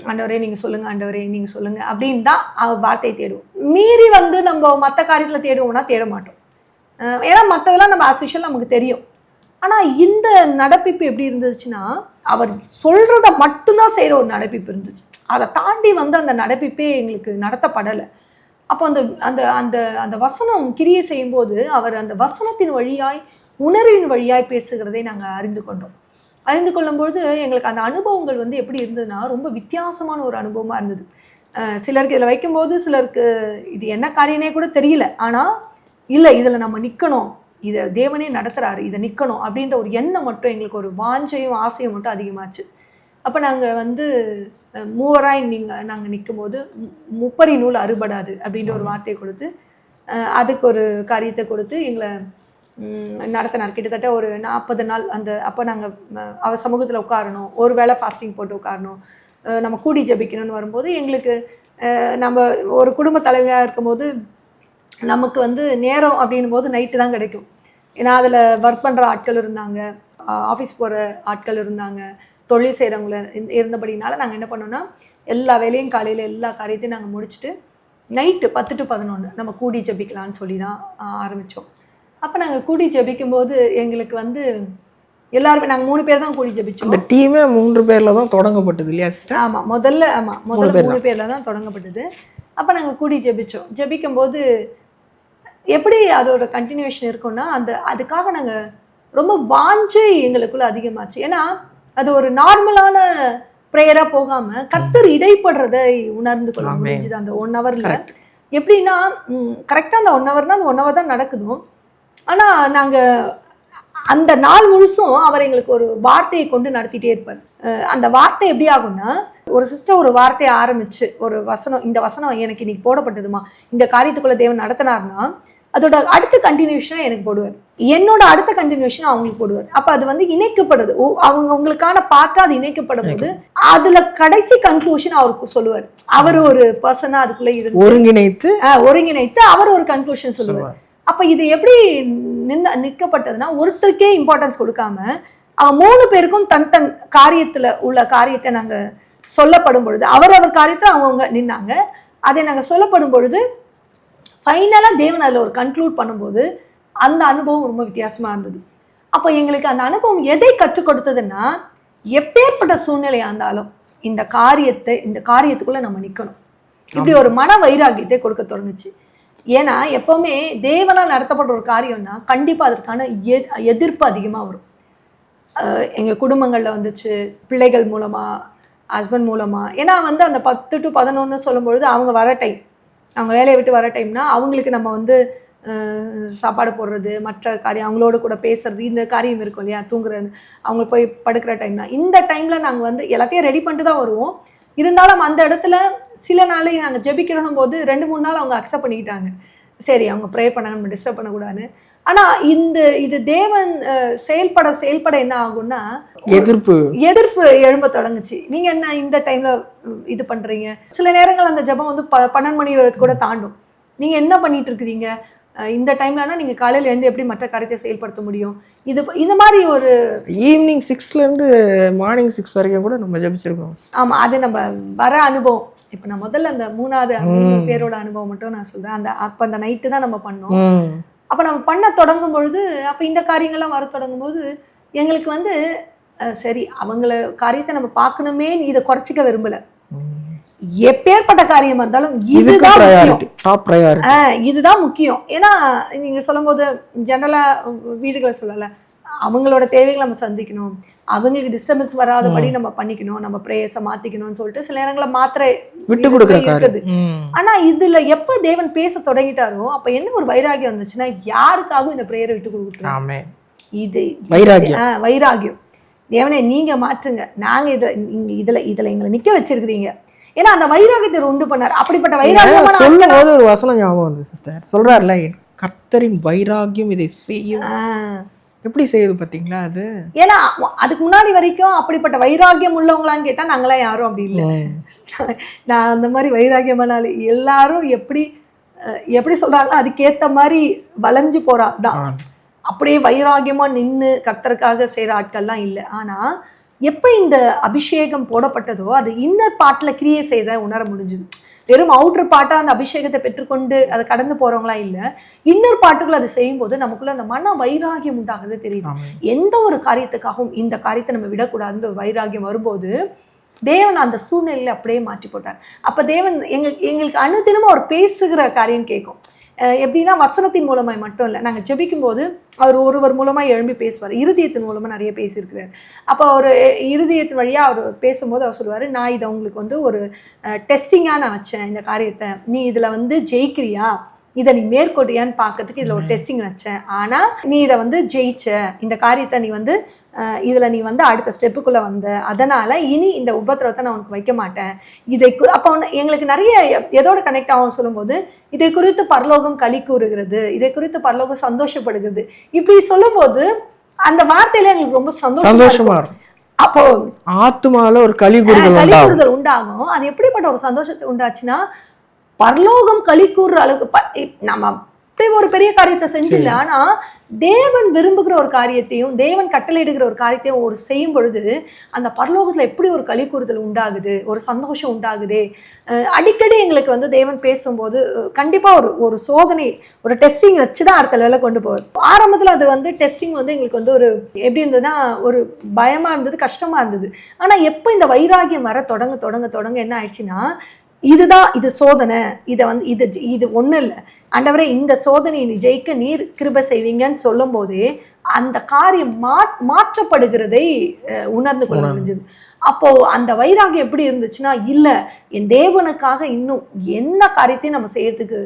ஆண்டவரே நீங்கள் சொல்லுங்கள், ஆண்டவரே நீங்கள் சொல்லுங்கள் அப்படின்னு தான் வார்த்தையை தேடுவோம். மீறி வந்து நம்ம மற்ற காரியத்தில் தேடுவோம்னா தேட மாட்டோம். ஏன்னா மற்றதெல்லாம் நம்ம ஆஸ்விஷுவல் நமக்கு தெரியும். ஆனால் இந்த நடப்பிப்பு எப்படி இருந்துச்சுன்னா, அவர் சொல்கிறத மட்டும்தான் செய்கிற ஒரு நடப்பிப்பு இருந்துச்சு. அதை தாண்டி வந்து அந்த நடப்பிப்பே எங்களுக்கு நடத்தப்படலை. அப்போ அந்த அந்த அந்த அந்த வசனம் கிரியை செய்யும்போது அவர் அந்த வசனத்தின் வழியாய், உணர்வின் வழியாய் பேசுகிறதை நாங்கள் அறிந்து கொண்டோம். அறிந்து கொள்ளும்போது எங்களுக்கு அந்த அனுபவங்கள் வந்து எப்படி இருந்ததுன்னா ரொம்ப வித்தியாசமான ஒரு அனுபவமாக இருந்தது. சிலருக்கு இதில் வைக்கும்போது சிலருக்கு இது என்ன காரியனே கூட தெரியல. ஆனால் இல்லை, இதில் நம்ம நிற்கணும், இதை தேவனே நடத்துகிறாரு, இதை நிற்கணும் அப்படின்ற ஒரு எண்ணம் மட்டும் எங்களுக்கு, ஒரு வாஞ்சையும் ஆசையும் மட்டும் அதிகமாச்சு. அப்போ நாங்கள் வந்து மூவராய் நாங்கள் நிற்கும் போது முப்பரி நூல் அறுபடாது அப்படின்ற ஒரு வார்த்தையை கொடுத்து, அதுக்கு ஒரு காரியத்தை கொடுத்து எங்களை நடத்தினார். கிட்டத்தட்ட ஒரு 40 நாள் அப்போ நாங்கள் அவர் சமூகத்தில் உட்காரணும், ஒரு வேளை ஃபாஸ்டிங் போட்டு உட்காரணும், நம்ம கூடி ஜெபிக்கணும்னு வரும்போது எங்களுக்கு நம்ம ஒரு குடும்ப தலைவியாக இருக்கும்போது நமக்கு வந்து நேரம் அப்படின்னும் போது நைட்டு தான் கிடைக்கும். ஏன்னா அதில் ஒர்க் பண்ணுற ஆட்கள் இருந்தாங்க, ஆஃபீஸ் போகிற ஆட்கள் இருந்தாங்க, தொழில் செய்கிறவங்கள இருந்தபடினால நாங்கள் என்ன பண்ணோன்னா, எல்லா வேலையும் காலையில் எல்லா காரியத்தையும் நாங்கள் முடிச்சுட்டு நைட்டு 10 to 11 நம்ம கூடி ஜெபிக்கலான்னு சொல்லி தான் ஆரம்பித்தோம். அப்போ நாங்கள் கூடி ஜெபிக்கும்போது எங்களுக்கு வந்து எல்லாருமே நாங்க 3 பேர் தான் கூடி ஜெபிச்சோம். அந்த டீமே 3 பேர்ல தான் தொடங்கப்பட்டது இல்லையா சிஸ்டர்? ஆமா முதல்ல 3 பேர்ல தான் தொடங்கப்பட்டது. அப்ப நாங்க கூடி ஜெபிச்சோம். ஜெபிக்கும் போது எப்படி அதோட கண்டினியூஷன் இருக்கும்னா அதுக்காக நாங்க ரொம்ப வாஞ்சை எங்களுக்குள்ள அதிகமாச்சு. ஏன்னா அது ஒரு நார்மலான ப்ரேயரா போகாம கர்த்தர் இடைப்படுறதை உணர்ந்து கொள்ள முடிஞ்சது அந்த 1 ஹவர்ல. எப்படின்னா கரெக்டாக அந்த 1 ஹவர்னா அந்த 1 ஹவர் தான் நடக்குதும். ஆனால் நாங்கள் அந்த நாள் முழுசும் அவர் எங்களுக்கு ஒரு வார்த்தையை கொண்டு நடத்திட்டே இருப்பார். அந்த வார்த்தை எப்படி ஆகும்னா, ஒரு சிஸ்டர் ஒரு வார்த்தையை ஆரம்பிச்சு ஒரு வசனம், இந்த வசனம் எனக்கு இன்னைக்கு போடப்பட்டதுமா, இந்த காரியத்துக்குள்ள தேவன் நடத்தினார்னா அதோட அடுத்த கண்டினியூஷனாக எனக்கு போடுவார், என்னோட அடுத்த கண்டினியூஷன் அவங்களுக்கு போடுவார். அப்போ அது வந்து இணைக்கப்படுது, அவங்களுக்கான பார்ட்டா அது இணைக்கப்படும் போது அதுல கடைசி கன்க்ளூஷன் அவருக்கு சொல்லுவார். அவர் ஒரு பர்சனா அதுக்குள்ள இருந்து ஒருங்கிணைத்து அவர் ஒரு கன்க்ளூஷன் சொல்லுவார். அப்ப இது எப்படி நிற்கப்பட்டதுன்னா, ஒருத்தருக்கே இம்பார்ட்டன்ஸ் கொடுக்காம அவங்க 3 பேருக்கும் தன் காரியத்துல உள்ள காரியத்தை நாங்க சொல்லப்படும் பொழுது, அவர் காரியத்தை அவங்கவுங்க நின்னாங்க. அதை நாங்க சொல்லப்படும் பொழுது ஃபைனலா தேவன் அதில் ஒரு கன்க்ளூட் பண்ணும்போது அந்த அனுபவம் ரொம்ப வித்தியாசமா இருந்தது. அப்போ எங்களுக்கு அந்த அனுபவம் எதை கற்றுக் கொடுத்ததுன்னா, எப்பேற்பட்ட சூழ்நிலையா இருந்தாலும் இந்த காரியத்துக்குள்ள நம்ம நிக்கணும், இப்படி ஒரு மன வைராகியத்தை கொடுக்க தொடங்குச்சு. ஏன்னா எப்பவுமே தேவனால் நடத்தப்பட்ட ஒரு காரியம்னா கண்டிப்பா அதற்கான எதிர்ப்பு அதிகமா வரும். எங்க குடும்பங்கள்ல வந்துச்சு, பிள்ளைகள் மூலமா, ஹஸ்பண்ட் மூலமா. ஏன்னா வந்து அந்த 10 to 11 சொல்லும் பொழுது அவங்க வர டைம், அவங்க வேலையை விட்டு வர டைம்னா அவங்களுக்கு நம்ம வந்து சாப்பாடு போடுறது, மற்ற காரியம், அவங்களோட கூட பேசுறது, இந்த காரியம் இருக்கும் இல்லையா, தூங்குறது, அவங்க போய் படுக்கிற டைம்னா இந்த டைம்ல நாங்கள் வந்து எல்லாத்தையும் ரெடி பண்ணிட்டு தான் வருவோம். இருந்தாலும் அந்த இடத்துல சில நாளைக்கு நாங்கள் ஜெபிக்கிறோம் போது 2-3 நாள் அவங்க அக்செப்ட் பண்ணிக்கிட்டாங்க, சரி அவங்க ப்ரே பண்ணாங்க, நம்ம டிஸ்டர்ப் பண்ணக்கூடாதுன்னு. ஆனால் இது தேவன் செயல்பட என்ன ஆகும்னா எதிர்ப்பு எழும்ப தொடங்குச்சு. நீங்கள் என்ன இந்த டைம்ல இது பண்றீங்க? சில நேரங்கள் அந்த ஜெபம் வந்து 12 மணி வரைக்கும் கூட தாண்டும். நீங்கள் என்ன பண்ணிட்டு இருக்கிறீங்க இந்த டைம்லனா, நீங்கள் காலையில் எழுந்து எப்படி மற்ற காரியத்தை செயல்படுத்த முடியும்? இது மாதிரி ஒரு ஈவினிங் 6ல இருந்து மார்னிங் 6 வரைக்கும் கூட நம்ம ஜெபிச்சிருக்கோம். ஆமாம், அது நம்ம வர அனுபவம். இப்போ நான் முதல்ல அந்த 3 பேரோட அனுபவம் மட்டும் நான் சொல்கிறேன். அப்போ அந்த நைட்டு தான் நம்ம பண்ணோம். அப்போ நம்ம பண்ண தொடங்கும் பொழுது, அப்போ இந்த காரியங்கள்லாம் வர தொடங்கும் போது எங்களுக்கு வந்து சரி, அவங்கள காரியத்தை நம்ம பார்க்கணுமே, இதை குறைச்சிக்க விரும்பலை. எப்பேற்பட்ட காரியமா இருந்தாலும் இதுதான் முக்கியம். ஏன்னா நீங்க சொல்லும் போது ஜெனரலா வீடுகளை சொல்லல, அவங்களோட தேவைகளை நம்ம சந்திக்கணும், அவங்களுக்கு டிஸ்டர்பன்ஸ் வராதபடி நம்ம பண்ணிக்கணும், நம்ம பிரேயர்ஸை மாத்திக்கணும்னு சொல்லிட்டு சில நேரங்களை விட்டு கொடுக்குறது. ஆனா இதுல எப்ப தேவன் பேச தொடங்கிட்டாரோ அப்ப என்ன ஒரு வைராகியம் வந்துச்சுன்னா, யாருக்காகவும் இந்த பிரேயரை விட்டு கொடுக்குறோம். இது வைராகியம். தேவனே நீங்க மாற்றுங்க, நாங்க இதுல எங்களை நிக்க வச்சிருக்கிறீங்க. ஏன்னா அந்த வைராகியத்தை உண்டு பண்ணார். அப்படிப்பட்ட வைராகியம் சொல்லும்போது ஒரு வசனம் ஞாபகம் வந்து சிஸ்டர் சொல்றாருல, கர்த்தரின் வைராகியம் இதை செய்யும். எப்படி செய்யுது பாத்தீங்களா அது? ஏன்னா அதுக்கு முன்னாடி வரைக்கும் அப்படிப்பட்ட வைராகியம் உள்ளவங்களான்னு கேட்டா நாங்களாம் யாரும் அப்படி இல்லை. நான் அந்த மாதிரி வைராகியமானால எல்லாரும் எப்படி சொல்றாங்க அதுக்கேத்த மாதிரி வளைஞ்சு போறாதான். அப்படியே வைராகியமா நின்று கர்த்தருக்காக செய்யற ஆட்கள்லாம் இல்லை. ஆனா எப்போ இந்த அபிஷேகம் போடப்பட்டதோ அது இன்னர் பார்ட்டில் கிரியேட் செய்த உணர முடிஞ்சுது. வெறும் அவுட்டர் பார்ட்டாக அந்த அபிஷேகத்தை பெற்றுக்கொண்டு அதை கடந்து போகிறவங்களா இல்லை, இன்னர் பார்ட்டுக்குள்ள அதை செய்யும்போது நமக்குள்ள அந்த மன வைராகியம் உண்டாகுது தெரியுது. எந்த ஒரு காரியத்துக்காகவும் இந்த காரியத்தை நம்ம விடக்கூடாதுன்ற ஒரு வைராகியம் வரும்போது தேவன் அந்த சூழ்நிலையில் அப்படியே மாற்றி போட்டார். அப்போ தேவன் எங்களுக்கு அனுதினமும் அவர் பேசுகிற காரியம் கேட்கும். எப்படின்னா வசனத்தின் மூலமாய் மட்டும் இல்லை, நாங்கள் ஜெபிக்கும் போது அவர் ஒருவர் மூலமாக எழும்பி பேசுவார். இருதயத்தின் மூலமாக நிறைய பேசியிருக்கிறார். அப்போ அவர் இருதயத்தின் வழியாக அவர் பேசும்போது அவர் சொல்லுவார், நான் இதை உங்களுக்கு வந்து ஒரு டெஸ்டிங்காக நான் வச்சேன், இந்த காரியத்தை நீ இதில் வந்து ஜெயிக்கிறியா, இதை நீ மேற்கொள்றியான்னு பார்க்கறதுக்கு இதில் ஒரு டெஸ்டிங் வச்சேன். ஆனால் நீ இதை வந்து ஜெயிச்ச, இந்த காரியத்தை நீ வந்து இதில் நீ வந்து அடுத்த ஸ்டெப்புக்குள்ளே வந்த, அதனால் இனி இந்த உபத்திரவத்தை நான் உனக்கு வைக்க மாட்டேன். அப்போ எங்களுக்கு நிறைய எதோட கனெக்ட் ஆகும் சொல்லும்போது, இதை குறித்து பரலோகம் களி கூறுகிறது, இதை குறித்து பரலோகம் சந்தோஷப்படுகிறது, இப்படி சொல்லும்போது அந்த வார்த்தையில எங்களுக்கு ரொம்ப சந்தோஷமா இருக்கும். அப்போ ஆத்மால ஒரு களி கூறுதல் உண்டாகும். அது எப்படிப்பட்ட ஒரு சந்தோஷத்தை உண்டாச்சுன்னா, பரலோகம் களி கூறுற அளவுக்கு நம்ம அப்படி ஒரு பெரிய காரியத்தை செஞ்சில்ல. ஆனா தேவன் விரும்புகிற ஒரு காரியத்தையும் தேவன் கட்டளையிடுகிற ஒரு காரியத்தையும் ஒரு செய்யும் பொழுது அந்த பரலோகத்துல எப்படி ஒரு களி கூறுதல் உண்டாகுது, ஒரு சந்தோஷம் உண்டாகுதே. அடிக்கடி எங்களுக்கு வந்து தேவன் பேசும்போது கண்டிப்பா ஒரு சோதனை, ஒரு டெஸ்டிங் வச்சுதான் அடுத்த லெவலில் கொண்டு போவார். ஆரம்பத்துல அது வந்து டெஸ்டிங் வந்து எங்களுக்கு வந்து ஒரு எப்படி இருந்ததுன்னா ஒரு பயமா இருந்தது, கஷ்டமா இருந்தது. ஆனா எப்போ இந்த வைராகியம் வர தொடங்க தொடங்க தொடங்க என்ன ஆயிடுச்சுன்னா, இதுதான் இது சோதனை, இதை வந்து இது ஒன்றும் இல்லை ஆண்டவரே, இந்த சோதனையை நீ ஜெயிக்க நீர் கிருபை செய்வீங்கன்னு சொல்லும் போதே அந்த காரியம் மாற்றப்படுகிறதை உணர்ந்து கொள்ள முடிஞ்சது. அப்போ அந்த வைராகியம் எப்படி இருந்துச்சுன்னா, இல்லை என் தேவனுக்காக இன்னும் என்ன காரியத்தையும் நம்ம செய்யறதுக்கு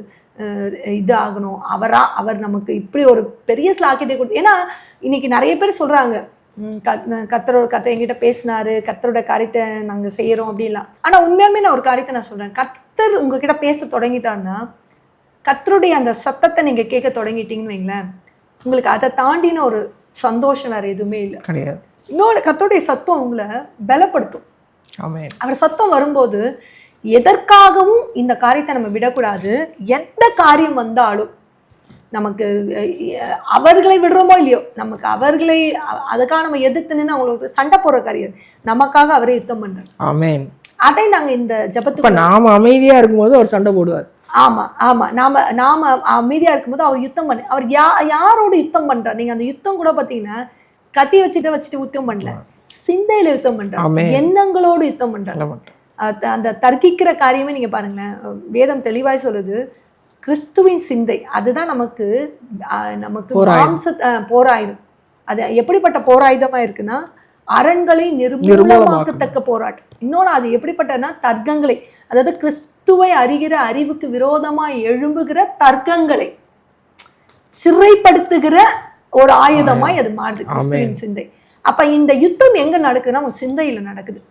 இது ஆகணும், அவர் நமக்கு இப்படி ஒரு பெரிய ஸ்லாக்கியத்தை கொடு. ஏன்னா இன்னைக்கு நிறைய பேர் சொல்றாங்க, கர்த்தர் என்கிட்ட பேசினாரு, கர்த்தரோட காரியத்தை நாங்க செய்யறோம் அப்படின்லாம். ஆனா உண்மையாலுமே நான் ஒரு காரியத்தை நான் சொல்றேன், கர்த்தர் உங்ககிட்ட பேச தொடங்கிட்டாருன்னா, கர்த்தருடைய அந்த சத்தத்தை நீங்க கேட்க தொடங்கிட்டீங்கன்னு வைங்களேன், உங்களுக்கு அதை தாண்டின ஒரு சந்தோஷம் வேற எதுவுமே இல்லை, கிடையாது. இன்னொரு கர்த்தருடைய சத்தம் உங்களை பலப்படுத்தும். அவர் சத்தம் வரும்போது எதற்காகவும் இந்த காரியத்தை நம்ம விடக்கூடாது. எந்த காரியம் வந்தாலும் நமக்கு அவர்களை விடுறோமோ இல்லையோ, நமக்கு அவர்களை அதுக்காக நம்ம எதிர்த்து நின்று அவங்களுக்கு சண்டை போடுற காரியம், நமக்காக அவரே யுத்தம் பண்றாரு. ஆமென். அதை நாங்க இந்த ஜெபத்துக்கு நாம அமைதியா இருக்கும்போது அவர் சண்டை போடுவார். ஆமா ஆமா, நாம அமைதியா இருக்கும்போது அவர் யுத்தம் பண்ண. அவர் யாரோட யுத்தம் பண்றார்? நீங்க அந்த யுத்தம் கூட பாத்தீங்கன்னா கத்தி வச்சுட்டு யுத்தம் பண்ணல, சிந்தையில யுத்தம் பண்றாரு, எண்ணங்களோடு யுத்தம் பண்றாரு. அந்த தர்க்கிக்கிற காரியமே நீங்க பாருங்களேன், வேதம் தெளிவாய் சொல்லுது, கிறிஸ்துவின் சிந்தை அதுதான் நமக்கு போராயுதம். அது எப்படிப்பட்ட போராயுதமா இருக்குன்னா, அரண்களை நிர்மூலமாக்கத்தக்க போராட்டம். இன்னொன்று அது எப்படிப்பட்டனா, தர்க்கங்களை, அதாவது கிறிஸ்துவை அறிகிற அறிவுக்கு விரோதமா எழும்புகிற தர்க்கங்களை சிறைப்படுத்துகிற ஒரு ஆயுதமாய் அது மாறுது கிறிஸ்துவின் சிந்தை. அப்ப இந்த யுத்தம் எங்க நடக்குதுன்னா நம்ம சிந்தையில நடக்குது.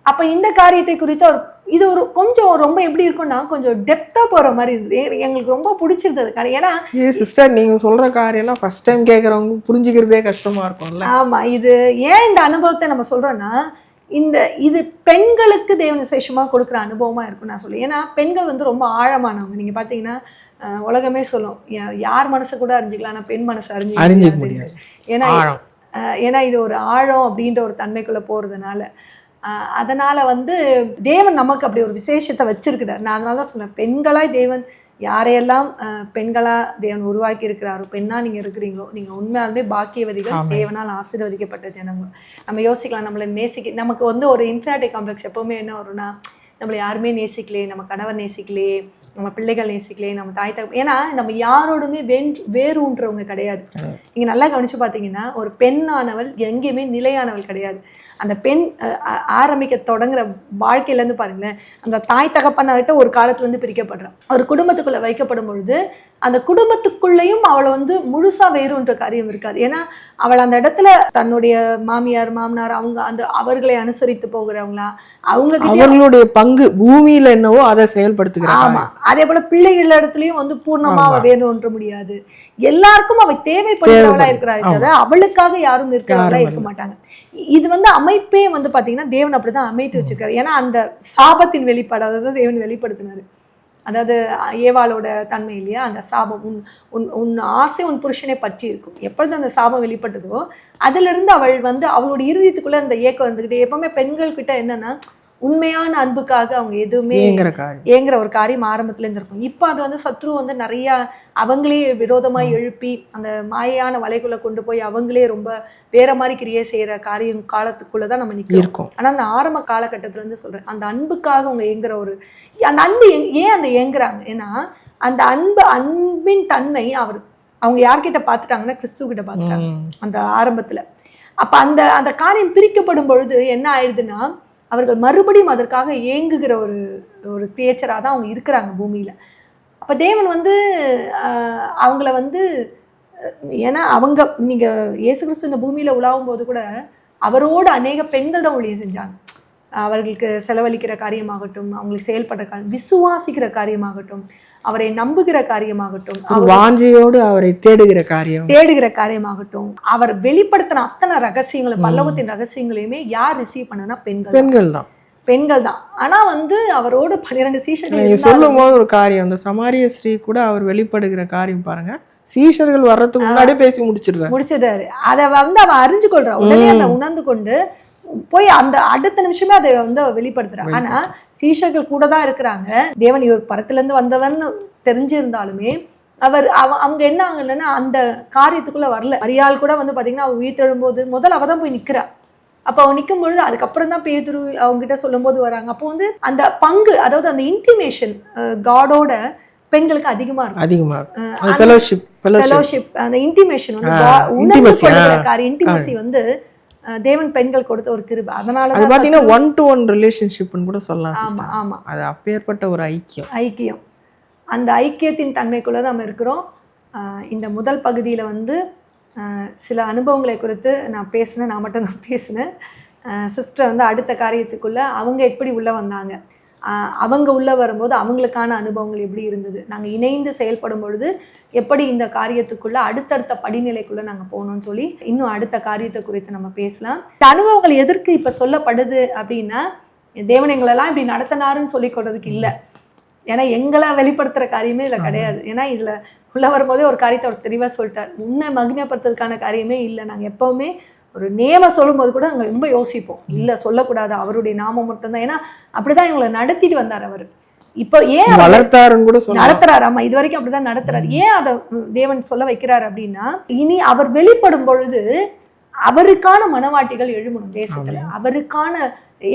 அப்ப இந்த காரியத்தை குறித்து இது ஒரு கொஞ்சம் ரொம்ப எப்படி இருக்கும்னா கொஞ்சம் டெப்தா போற மாதிரி இருந்தது. எங்களுக்கு ரொம்ப பிடிச்சிருந்தது. ஏன்னா சிஸ்டர் நீங்க சொல்ற காரியம்லாம் ஃபர்ஸ்ட் டைம் கேட்கறவங்க புரிஞ்சுக்கிறதே கஷ்டமா இருக்கும்ல. ஆமா, இது ஏன் இந்த அனுபவத்தை நம்ம சொல்றோம்னா, இது பெண்களுக்கு தேவ விசேஷமா கொடுக்குற அனுபவமா இருக்கும் நான் சொல்லுவேன். ஏன்னா பெண்கள் வந்து ரொம்ப ஆழமானவங்க. நீங்க பாத்தீங்கன்னா உலகமே சொல்லும், யார் மனசை கூட அறிஞ்சிக்கலாம், ஆனா பெண் மனசை அறிஞ்சிக்க முடியாது. ஏன்னா இது ஒரு ஆழம் அப்படின்ற ஒரு தன்மைக்குள்ள போறதுனால, அதனால வந்து தேவன் நமக்கு அப்படி ஒரு விசேஷத்தை வச்சிருக்கிறார். நான் அதனால தான் சொன்னேன், பெண்களாய் தேவன் யாரையெல்லாம் பெண்களா தேவன் உருவாக்கி இருக்கிறாரோ, பெண்ணா நீங்க இருக்கிறீங்களோ, நீங்க உண்மையாலுமே பாக்கியவதிகள், தேவனால் ஆசீர்வதிக்கப்பட்ட ஜனங்கள். நம்ம யோசிக்கலாம், நம்மளை நமக்கு வந்து ஒரு இன்ஃபினிட்டி காம்ப்ளெக்ஸ் எப்பவுமே என்ன வரும்னா, நம்மளை யாருமே நேசிக்கலையே, நம்ம கணவர் நேசிக்கலையே, நம்ம பிள்ளைகள் நேசிக்கலையே, நம்ம தாய் தகப்பன், ஏன்னா நம்ம யாரோடுமே வேறுன்றவங்க கிடையாது. நீங்க நல்லா கவனிச்சு பார்த்தீங்கன்னா, ஒரு பெண்ணானவள் எங்கேயுமே நிலையானவள் கிடையாது. அந்த பெண் ஆரம்பிக்க தொடங்குற வாழ்க்கையிலேருந்து பாருங்களேன், அந்த தாய் தகப்பனார்கிட்ட ஒரு காலத்துலேருந்து பிரிக்கப்படுறான். ஒரு குடும்பத்துக்குள்ளே வைக்கப்படும் பொழுது அந்த குடும்பத்துக்குள்ளேயும் அவளை வந்து முழுசா வேறுன்ற காரியம் இருக்காது. ஏன்னா அவள் அந்த இடத்துல தன்னுடைய மாமியார் மாமனார் அவர்களை அனுசரித்து போகிறவங்களா, அவங்களுடைய பங்கு பூமியில என்னவோ அதை செயல்படுத்துகிறாங்க. ஆமா, அதே போல பிள்ளைகள் இடத்துலயும் வந்து பூர்ணமா அவ வேணும்ன்ற முடியாது. எல்லாருக்கும் அவ தேவைப்படுகிறவளா இருக்கிறாள் தவிர அவளுக்காக யாரும் இருக்கிறவங்களா இருக்க மாட்டாங்க. இது வந்து அமைப்பே வந்து பாத்தீங்கன்னா தேவன் அப்படிதான் அமைத்து வச்சிருக்காரு. ஏன்னா அந்த சாபத்தின் வெளிப்பாடு, அதாவது தேவன் வெளிப்படுத்தினாரு. அதாவது ஏவாளோட தன்மை இல்லையா, அந்த சாபம், உன் ஆசை உன் புருஷனை பற்றி இருக்கும். எப்பொழுது அந்த சாபம் வெளிப்பட்டதோ அதுல இருந்து அவள் வந்து அவளோட இறுதியத்துக்குள்ள அந்த ஏக்கம் இருந்துகிட்டு, எப்பவுமே பெண்கள் கிட்ட என்னன்னா உண்மையான அன்புக்காக அவங்க எதுவுமே ஏங்குற ஒரு காரியம் ஆரம்பத்துல இருந்து இருக்கும். இப்போ அது வந்து சத்ரு வந்து நிறைய அவங்களே விரோதமாய் எழுப்பி அந்த மாயான வலைக்குள்ள கொண்டு போய் அவங்களே ரொம்ப வேற மாதிரி கிரியை செய்யற காரியம் காலத்துக்குள்ளதான் நம்ம நிற்கிறோம். ஆனா அந்த ஆரம்ப காலகட்டத்துல இருந்து சொல்றேன், அந்த அன்புக்காக அவங்க ஏங்குற அந்த அன்பு ஏன் அந்த ஏங்குறாங்க, ஏன்னா அந்த அன்பின் தன்மை அவங்க யார்கிட்ட பார்த்துட்டாங்கன்னா கிறிஸ்துவ கிட்ட பார்த்துட்டாங்க அந்த ஆரம்பத்துல. அப்ப அந்த காரியம் பிரிக்கப்படும் பொழுது என்ன ஆயிடுதுன்னா, அவர்கள் மறுபடியும் அதற்காக ஏங்குகிற ஒரு பேச்சராக தான் அவங்க இருக்கிறாங்க பூமியில. அப்ப தேவன் வந்து அவங்கள வந்து, ஏன்னா நீங்க இயேசு கிறிஸ்து இந்த பூமியில உலாவும் போது கூட அவரோட அநேக பெண்கள் தான் ஊழியம் செஞ்சாங்க. அவர்களுக்கு செலவழிக்கிற காரியமாகட்டும், அவங்களுக்கு செயல்படுற விசுவாசிக்கிற காரியமாகட்டும், அவரை நம்புகிற காரியமாகட்டும், வாஞ்சையோடு அவரை தேடுகிற காரியமாகட்டும், அவர் வெளிப்படுத்தின அத்தனை ரகசியங்களும் பல்லவத்தின் ரகசியங்களையுமே யார் ரிசீவ் பண்ணனா பெண்கள் தான். பெண்கள் தான். ஆனா வந்து அவரோடு 12 சீஷர்கள் நீங்க சொல்லும் போது ஒரு காரியம், அந்த சமாரிய ஸ்ரீ கூட அவர் வெளிப்படுகிற காரியம் பாருங்க, சீஷர்கள் வர்றதுக்கு முன்னாடியே பேசி முடிச்சிடுறாரு. அதை வந்து அவ அறிஞ்சு கொள்றா, உடனே அதை உணர்ந்து கொண்டு போய் அந்த அடுத்த நிமிஷமே அதை வந்து வெளிப்படுத்துறா. ஆனா சீஷர்கள் கூட தான் இருக்கிறாங்க. தேவன் இவர் பரத்துல இருந்து வந்தவன் தெரிஞ்சிருந்தாலுமே அவங்க என்ன ஆகலைன்னா அந்த காரியத்துக்குள்ள வரல. மரியாள் கூட வந்து பாத்தீங்கன்னா அவ உயிர் தெழும்போது முதல்ல அவ தான் போய் நிக்கிறா. அப்போ அவன் நிற்கும் பொழுது அதுக்கப்புறம் தான் பேதுரு அவங்க கிட்ட சொல்லும் போது வராங்க. அப்போ வந்து அந்த பங்கு, அதாவது அந்த இன்டிமேஷன் காடோட பெண்களுக்கு அதிகமா இருக்கும். ஃபெலோஷிப், அந்த இன்டிமேஷன் வந்து உணர்ந்து கொள்கிற காரியம், இன்டிமசி வந்து தேவன் பெண்கள் கொடுத்த ஒரு கிருபை. அதனால அது பாத்தீங்கன்னா 1-to-1 ரிலேஷன்ஷிப்னு கூட சொல்லலாம் சிஸ்டர். ஆமா, அது அப்பேற்பட்ட ஒரு ஐக்கியம். அந்த ஐக்கியத்தின் தன்மைக்குள்ள நம்ம இருக்கிறோம். இந்த முதல் பகுதியில வந்து சில அனுபவங்களை குறித்து நான் பேசினேன். நான் மட்டும் தான் பேசினேன். சிஸ்டர் வந்து அடுத்த காரியத்துக்குள்ள அவங்க எப்படி உள்ள வந்தாங்க, அவங்க உள்ள வரும்போது அவங்களுக்கான அனுபவங்கள் எப்படி இருந்தது, நாங்கள் இணைந்து செயல்படும் பொழுது எப்படி இந்த காரியத்துக்குள்ள அடுத்தடுத்த படிநிலைக்குள்ள நாங்கள் போகணும்னு சொல்லி இன்னும் அடுத்த காரியத்தை குறித்து நம்ம பேசலாம். இந்த அனுபவங்கள் எதற்கு இப்போ சொல்லப்படுது அப்படின்னா, தேவன் எங்களெல்லாம் இப்படி நடத்தினாருன்னு சொல்லி கொடுறதுக்கு இல்லை. ஏன்னா எங்களை வெளிப்படுத்துகிற காரியமே இதில் கிடையாது. ஏன்னா இதில் உள்ள வரும்போதே ஒரு காரியத்தை அவர் தெளிவாக சொல்லிட்டார். உன்னை மகிமைப்படுத்துறதுக்கான காரியமே இல்லை. நாங்கள் எப்போவுமே ஒரு நேம சொல்லும் போது கூட நாங்கள் ரொம்ப யோசிப்போம், இல்லை சொல்லக்கூடாது, அவருடைய நாமம் மட்டும்தான். ஏன்னா அப்படிதான் இவங்களை நடத்திட்டு வந்தார் அவர். இப்போ ஏன் நடத்துறாரு? ஆமா, இது வரைக்கும் அப்படிதான் நடத்துறாரு. ஏன் அதை தேவன் சொல்ல வைக்கிறார் அப்படின்னா, இனி அவர் வெளிப்படும் பொழுது அவருக்கான மனவாட்டிகள் எழுமணும் தேசத்துல, அவருக்கான,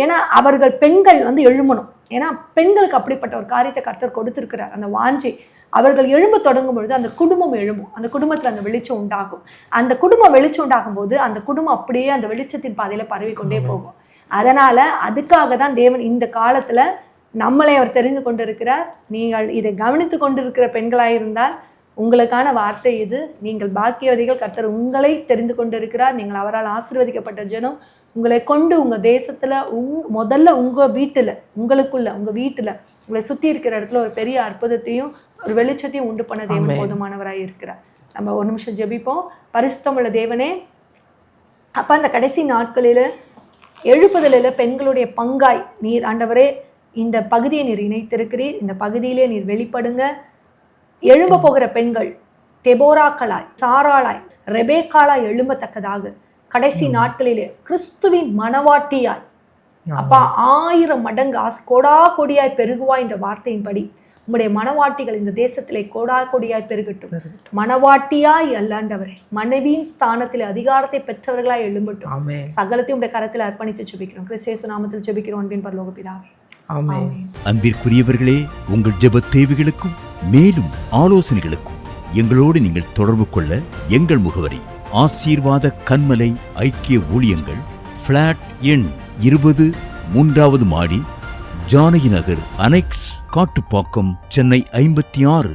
ஏன்னா அவர்கள் பெண்கள் வந்து எழுமணும். ஏன்னா பெண்களுக்கு அப்படிப்பட்ட ஒரு காரியத்தை கர்த்தர் கொடுத்திருக்கிறார், அந்த வாஞ்சை. அவர்கள் எழும்ப தொடங்கும் பொழுது அந்த குடும்பம் எழும்பும், அந்த குடும்பத்தில் அந்த வெளிச்சம் உண்டாகும். அந்த குடும்பம் வெளிச்சம் உண்டாகும் போது அந்த குடும்பம் அப்படியே அந்த வெளிச்சத்தின் பாதையில பரவி கொண்டே போகும். அதனால அதுக்காக தான் தேவன் இந்த காலத்துல நம்மளை அவர் தெரிந்து கொண்டிருக்கிறார். நீங்கள் இதை கவனித்து கொண்டிருக்கிற பெண்களாயிருந்தால் உங்களுக்கான வார்த்தை இது. நீங்கள் பாக்கியவதிகள், கர்த்தர் உங்களை தெரிந்து கொண்டிருக்கிறார். நீங்கள் அவரால் ஆசீர்வதிக்கப்பட்ட ஜனம். உங்களை கொண்டு உங்கள் தேசத்தில் முதல்ல உங்கள் வீட்டில், உங்களுக்குள்ள உங்கள் வீட்டில் உங்களை சுற்றி இருக்கிற இடத்துல ஒரு பெரிய அற்புதத்தையும் ஒரு வெளிச்சத்தையும் உண்டு பண்ண தேவன் போதுமானவராக இருக்கிறார். நம்ம ஒரு நிமிஷம் ஜெபிப்போம். பரிசுத்தம் உள்ள தேவனே, அப்போ அந்த கடைசி நாட்களில் எழுப்புதலில் பெண்களுடைய பங்காய் நீர் ஆண்டவரே இந்த பகுதியை நீர் இணைத்திருக்கிறீர். இந்த பகுதியிலே நீர் வெளிப்படுங்க. எழும்ப போகிற பெண்கள் தெபோராக்களாய், சாராளாய், ரெபேக்காளாய் எழும்பத்தக்கதாக கடைசி நாட்களிலே கிறிஸ்துவின் மனவாட்டியாய் அப்பா 1000 மடங்கு கோடா கொடியாய் பெருகுவாய் என்ற வார்த்தையின்படி உங்களுடைய மனவாட்டிகள் இந்த தேசத்திலே கோடா கொடியாய் பெருகட்டும். மனவாட்டியாய் அல்லாண்டவரே, மனைவியின் ஸ்தானத்திலே அதிகாரத்தை பெற்றவர்களாய் எழும்பட்டும். சகலத்தையும் உடைய கரத்தில் அர்ப்பணித்து ஜெபிக்கிறோம். கிறிஸ்து நாமத்தில் ஜெபிக்கிறோம் அன்பின் பரலோக பிதாவே. அன்பிற்குரியவர்களே, உங்கள் ஜெப தேவைகளுக்கும் மேலும் ஆலோசனைகளுக்கும் எங்களோடு நீங்கள் தொடர்பு கொள்ள எங்கள் முகவரி ஆசீர்வாத கன்மலை ஐக்கிய ஊழியங்கள், பிளாட் எண் 20, 3வது மாடி, ஜானகி நகர், அனெக்ஸ், காட்டுப்பாக்கம், சென்னை 56.